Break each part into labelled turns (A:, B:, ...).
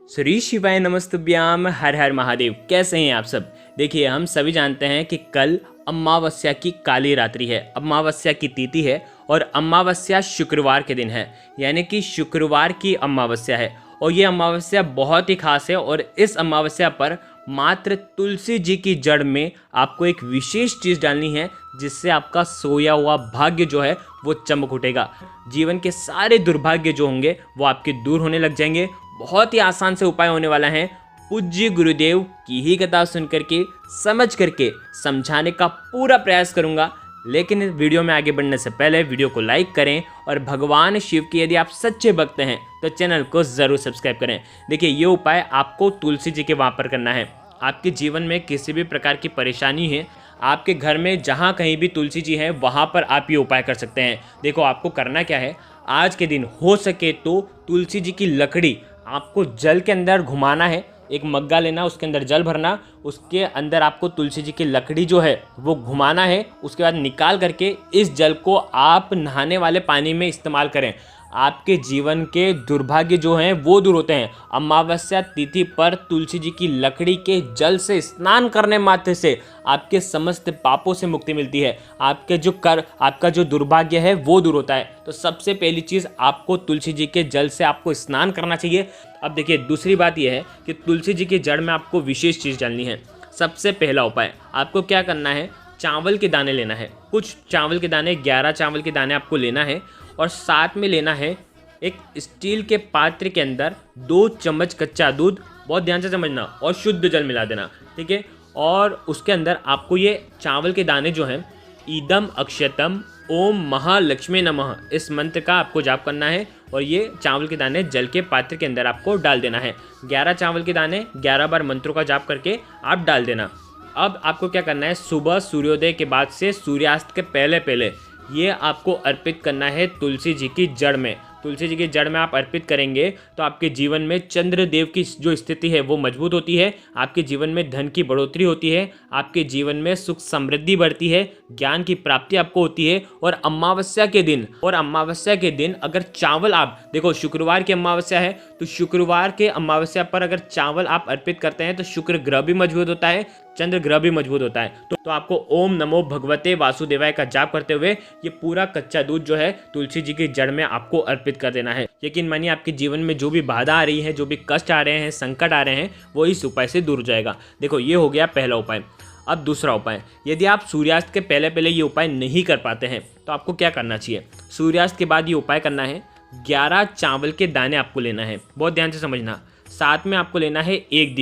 A: श्री शिवाय नमस्तुभ्याम। हर हर महादेव। कैसे हैं आप सब। देखिए, हम सभी जानते हैं कि कल अमावस्या की काली रात्रि है, अमावस्या की तिथि है और अमावस्या शुक्रवार के दिन है, यानी कि शुक्रवार की अमावस्या है। और ये अमावस्या बहुत ही खास है और इस अमावस्या पर मात्र तुलसी जी की जड़ में आपको एक विशेष चीज़ डालनी है, जिससे आपका सोया हुआ भाग्य जो है वो चमक उठेगा। जीवन के सारे दुर्भाग्य जो होंगे वो आपके दूर होने लग जाएंगे। बहुत ही आसान से उपाय होने वाला है। पूज्य गुरुदेव की ही कथा सुन करके समझ करके समझाने का पूरा प्रयास करूंगा। लेकिन इस वीडियो में आगे बढ़ने से पहले वीडियो को लाइक करें और भगवान शिव की यदि आप सच्चे भक्त हैं तो चैनल को ज़रूर सब्सक्राइब करें। देखिए, ये उपाय आपको तुलसी जी के वहाँ पर करना है। आपके जीवन में किसी भी प्रकार की परेशानी है, आपके घर में जहाँ कहीं भी तुलसी जी है वहाँ पर आप ये उपाय कर सकते हैं। देखो, आपको करना क्या है, आज के दिन हो सके तो तुलसी जी की लकड़ी आपको जल के अंदर घुमाना है। एक मग्गा लेना, उसके अंदर जल भरना, उसके अंदर आपको तुलसी जी की लकड़ी जो है वो घुमाना है। उसके बाद निकाल करके इस जल को आप नहाने वाले पानी में इस्तेमाल करें। आपके जीवन के दुर्भाग्य जो हैं वो दूर होते हैं। अमावस्या तिथि पर तुलसी जी की लकड़ी के जल से स्नान करने मात्र से आपके समस्त पापों से मुक्ति मिलती है। आपका जो दुर्भाग्य है वो दूर होता है। तो सबसे पहली चीज़, आपको तुलसी जी के जल से आपको स्नान करना चाहिए। अब देखिए, दूसरी बात यह है कि तुलसी जी की जड़ में आपको विशेष चीज़ डालनी है। सबसे पहला उपाय, आपको क्या करना है, चावल के दाने लेना है। कुछ चावल के दाने, 11 चावल के दाने आपको लेना है और साथ में लेना है एक स्टील के पात्र के अंदर 2 चम्मच कच्चा दूध, बहुत ध्यान से समझना, और शुद्ध जल मिला देना, ठीक है। और उसके अंदर आपको ये चावल के दाने जो हैं, ईदम अक्षतम ओम महालक्ष्मी नमः, इस मंत्र का आपको जाप करना है और ये चावल के दाने जल के पात्र के अंदर आपको डाल देना है। 11 चावल के दाने 11 बार मंत्रों का जाप करके आप डाल देना। अब आपको क्या करना है, सुबह सूर्योदय के बाद से सूर्यास्त के पहले पहले ये आपको अर्पित करना है तुलसी जी की जड़ में। तुलसी जी की जड़ में आप अर्पित करेंगे तो आपके जीवन में चंद्रदेव की जो स्थिति है वो मजबूत होती है। आपके जीवन में धन की बढ़ोतरी होती है, आपके जीवन में सुख समृद्धि बढ़ती है, ज्ञान की प्राप्ति आपको होती है। और अमावस्या के दिन अगर चावल, आप देखो शुक्रवार की अमावस्या है तो शुक्रवार के अमावस्या पर अगर चावल आप अर्पित करते हैं तो शुक्र ग्रह भी मजबूत होता है, चंद्र ग्रह भी मजबूत होता है। तो आपको ओम नमो भगवते वासुदेवाय का जाप करते हुए ये पूरा कच्चा दूध जो है तुलसी जी की जड़ में आपको अर्पित कर देना है। यकीन मानिए, आपके जीवन में जो भी बाधा आ रही है, जो भी कष्ट आ रहे हैं, संकट आ रहे हैं, वो इस उपाय से दूर हो जाएगा। देखो, ये हो गया पहला उपाय। अब दूसरा उपाय, यदि आप सूर्यास्त के पहले पहले ये उपाय नहीं कर पाते हैं तो आपको क्या करना चाहिए, सूर्यास्त के बाद ये उपाय करना है। 11 चावल के दाने आपको लेना है, बहुत ध्यान से समझना। साथ में आपको लेना है एक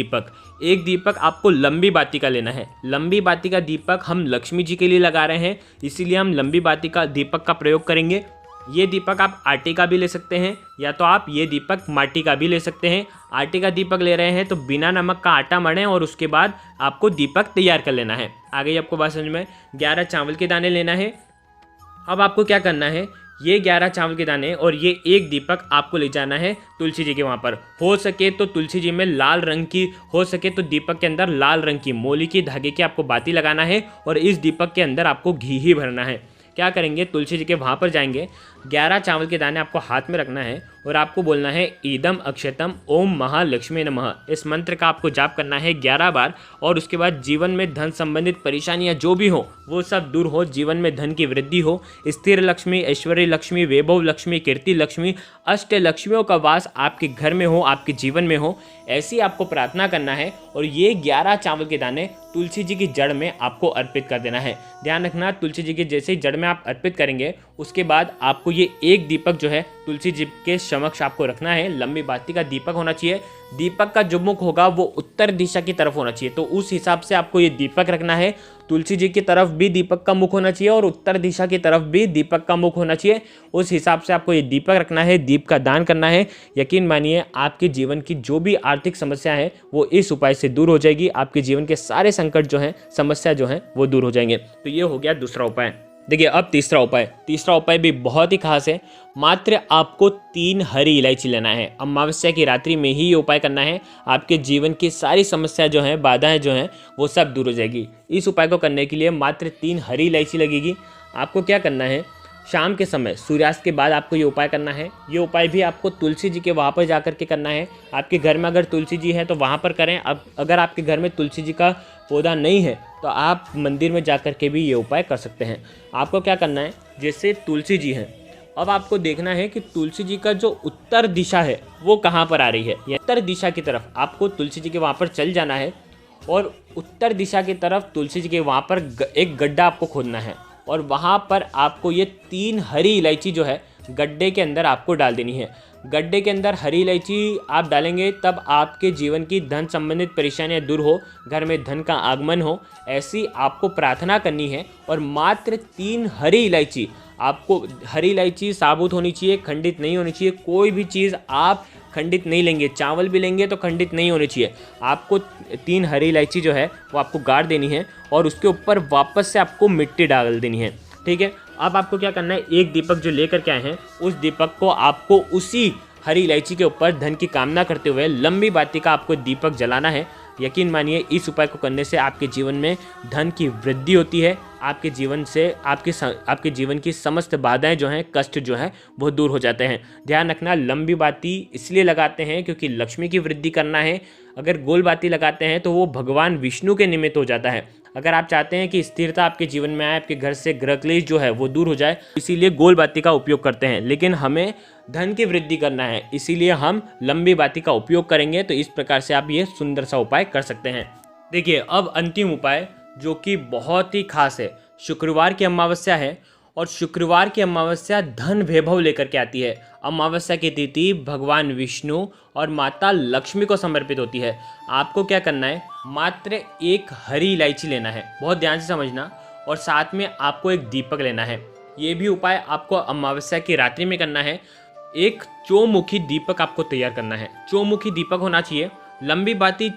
A: दीपक आपको लंबी बाती का लेना है। लंबी बाती का दीपक हम लक्ष्मी जी के लिए लगा रहे हैं, इसीलिए हम लंबी बाती का दीपक का प्रयोग करेंगे। ये दीपक आप आटे का भी ले सकते हैं या तो आप ये दीपक माटी का भी ले सकते हैं। आटे का दीपक ले रहे हैं तो बिना नमक का आटा मढ़ें और उसके बाद आपको दीपक तैयार कर लेना है। आ गई आपको बात समझ में। 11 चावल के दाने लेना है। अब आपको क्या करना है, ये 11 चावल के दाने और ये एक दीपक आपको ले जाना है तुलसी जी के वहाँ पर। हो सके तो तुलसी जी में लाल रंग की, हो सके तो दीपक के अंदर लाल रंग की मोली की धागे की आपको बाती लगाना है और इस दीपक के अंदर आपको घी ही भरना है। क्या करेंगे, तुलसी जी के वहाँ पर जाएंगे, 11 चावल के दाने आपको हाथ में रखना है और आपको बोलना है ईदम अक्षतम ओम महालक्ष्मी नमः। इस मंत्र का आपको जाप करना है 11 बार और उसके बाद जीवन में धन संबंधित परेशानियां जो भी हो वो सब दूर हो, जीवन में धन की वृद्धि हो, स्थिर लक्ष्मी, ऐश्वर्य लक्ष्मी, वैभव लक्ष्मी, कीर्ति लक्ष्मी, अष्ट लक्ष्मियों का वास आपके घर में हो, आपके जीवन में हो, ऐसी आपको प्रार्थना करना है। और ये 11 चावल के दाने तुलसी जी की जड़ में आपको अर्पित कर देना है। ध्यान रखना, तुलसी जी की जैसे ही जड़ में आप अर्पित करेंगे उसके बाद आपको ये एक दीपक जो है तुलसी जी के समक्ष आपको रखना है। लंबी बाती का दीपक होना चाहिए। दीपक का जो मुख होगा वो उत्तर दिशा की तरफ होना चाहिए, तो उस हिसाब से आपको ये दीपक रखना है। तुलसी जी की तरफ भी दीपक का मुख होना चाहिए और उत्तर दिशा की तरफ भी दीपक का मुख होना चाहिए। उस हिसाब से आपको ये दीपक रखना है, दीप का दान करना है। यकीन मानिए, आपके जीवन की जो भी आर्थिक समस्या है वो इस उपाय से दूर हो जाएगी। आपके जीवन के सारे संकट जो हैं, समस्या जो हैं, वो दूर हो जाएंगे। तो ये हो गया दूसरा उपाय। देखिए, अब तीसरा उपाय भी बहुत ही खास है। मात्र आपको 3 हरी इलायची लेना है। अमावस्या की रात्रि में ही ये उपाय करना है। आपके जीवन की सारी समस्या जो हैं, बाधाएं जो हैं, वो सब दूर हो जाएगी। इस उपाय को करने के लिए मात्र 3 हरी इलायची लगेगी। आपको क्या करना है, शाम के समय सूर्यास्त के बाद आपको ये उपाय करना है। ये उपाय भी आपको तुलसी जी के वहाँ पर जा कर के करना है। आपके घर में अगर तुलसी जी है तो वहाँ पर करें। अब अगर आपके घर में तुलसी जी का पौधा नहीं है तो आप मंदिर में जा कर के भी ये उपाय कर सकते हैं। आपको क्या करना है, जैसे तुलसी जी हैं, अब आपको देखना है कि तुलसी जी का जो उत्तर दिशा है वो कहाँ पर आ रही है। या उत्तर दिशा की तरफ आपको तुलसी जी के वहाँ पर चल जाना है और उत्तर दिशा की तरफ तुलसी जी के वहाँ पर एक गड्ढा आपको खोदना है और वहाँ पर आपको ये 3 हरी इलायची जो है गड्ढे के अंदर आपको डाल देनी है। गड्ढे के अंदर हरी इलायची आप डालेंगे तब आपके जीवन की धन संबंधित परेशानियां दूर हो, घर में धन का आगमन हो, ऐसी आपको प्रार्थना करनी है। और मात्र 3 हरी इलायची आपको, हरी इलायची साबुत होनी चाहिए, खंडित नहीं होनी चाहिए। कोई भी चीज़ आप खंडित नहीं लेंगे, चावल भी लेंगे तो खंडित नहीं होनी चाहिए। आपको 3 हरी इलायची जो है वो आपको गाड़ देनी है और उसके ऊपर वापस से आपको मिट्टी डाल देनी है। ठीक है, अब आपको क्या करना है, एक दीपक जो लेकर के आए हैं उस दीपक को आपको उसी हरी इलायची के ऊपर धन की कामना करते हुए लंबी बाती का आपको दीपक जलाना है। यकीन मानिए इस उपाय को करने से आपके जीवन में धन की वृद्धि होती है। आपके जीवन से आपके जीवन की समस्त बाधाएं जो हैं, कष्ट जो है वो दूर हो जाते हैं। ध्यान रखना, लंबी बाती इसलिए लगाते हैं क्योंकि लक्ष्मी की वृद्धि करना है। अगर गोल बाती लगाते हैं तो वो भगवान विष्णु के निमित्त हो जाता है। अगर आप चाहते हैं कि स्थिरता आपके जीवन में आए, आपके घर से ग्रह क्लेश जो है वो दूर हो जाए, इसीलिए गोल बाती का उपयोग करते हैं। लेकिन हमें धन की वृद्धि करना है, इसीलिए हम लंबी बाती का उपयोग करेंगे। तो इस प्रकार से आप ये सुंदर सा उपाय कर सकते हैं। देखिए, अब अंतिम उपाय जो कि बहुत ही खास है। शुक्रवार की अमावस्या है और शुक्रवार की अमावस्या धन वैभव लेकर के आती है। अमावस्या की तिथि भगवान विष्णु और माता लक्ष्मी को समर्पित होती है। आपको क्या करना है, मात्र 1 हरी इलायची लेना है, बहुत ध्यान से समझना, और साथ में आपको एक दीपक लेना है। ये भी उपाय आपको अमावस्या की रात्रि में करना है। एक चौमुखी दीपक आपको तैयार करना है। चौमुखी दीपक होना चाहिए, लंबी बाती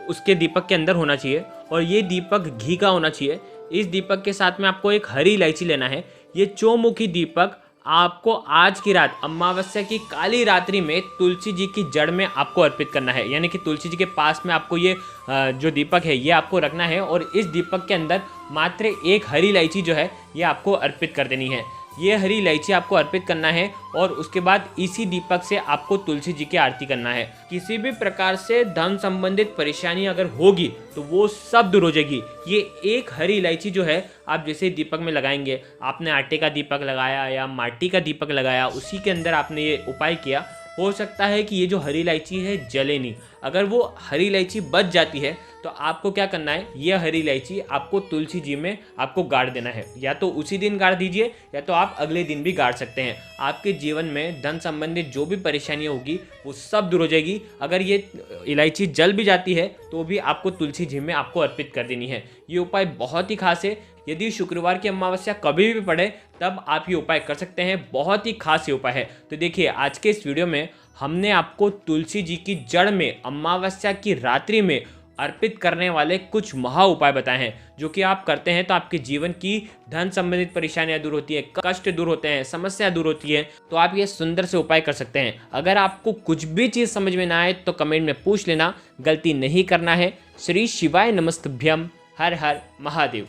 A: उसके दीपक के अंदर होना चाहिए और ये दीपक घी का होना चाहिए। इस दीपक के साथ में आपको एक हरी इलायची लेना है। ये चौमुखी दीपक आपको आज की रात अमावस्या की काली रात्रि में तुलसी जी की जड़ में आपको अर्पित करना है। यानी कि तुलसी जी के पास में आपको ये जो दीपक है ये आपको रखना है और इस दीपक के अंदर मात्र 1 हरी इलायची जो है ये आपको अर्पित कर देनी है। ये हरी इलायची आपको अर्पित करना है और उसके बाद इसी दीपक से आपको तुलसी जी की आरती करना है। किसी भी प्रकार से धन संबंधित परेशानी अगर होगी तो वो सब दूर हो जाएगी। ये 1 हरी इलायची जो है आप जैसे दीपक में लगाएंगे, आपने आटे का दीपक लगाया या माटी का दीपक लगाया, उसी के अंदर आपने ये उपाय किया, हो सकता है कि ये जो हरी इलायची है जले नहीं। अगर वो हरी इलायची बच जाती है तो आपको क्या करना है, ये हरी इलायची आपको तुलसी जी में आपको गाड़ देना है। या तो उसी दिन गाड़ दीजिए या तो आप अगले दिन भी गाड़ सकते हैं। आपके जीवन में धन संबंधित जो भी परेशानियां होगी वो सब दूर हो जाएगी। अगर ये इलायची जल भी जाती है तो भी आपको तुलसी जी में आपको अर्पित कर देनी है। ये उपाय बहुत ही खास है। यदि शुक्रवार की अमावस्या कभी भी पड़े तब आप ये उपाय कर सकते हैं। बहुत ही खास ये उपाय है। तो देखिए, आज के इस वीडियो में हमने आपको तुलसी जी की जड़ में अमावस्या की रात्रि में अर्पित करने वाले कुछ महा उपाय बताए हैं, जो कि आप करते हैं तो आपके जीवन की धन संबंधित परेशानियां दूर होती है, कष्ट दूर होते हैं, समस्या दूर होती है। तो आप ये सुंदर से उपाय कर सकते हैं। अगर आपको कुछ भी चीज़ समझ में ना आए तो कमेंट में पूछ लेना, गलती नहीं करना है। श्री शिवाय नमस्तभ्यम। हर हर महादेव।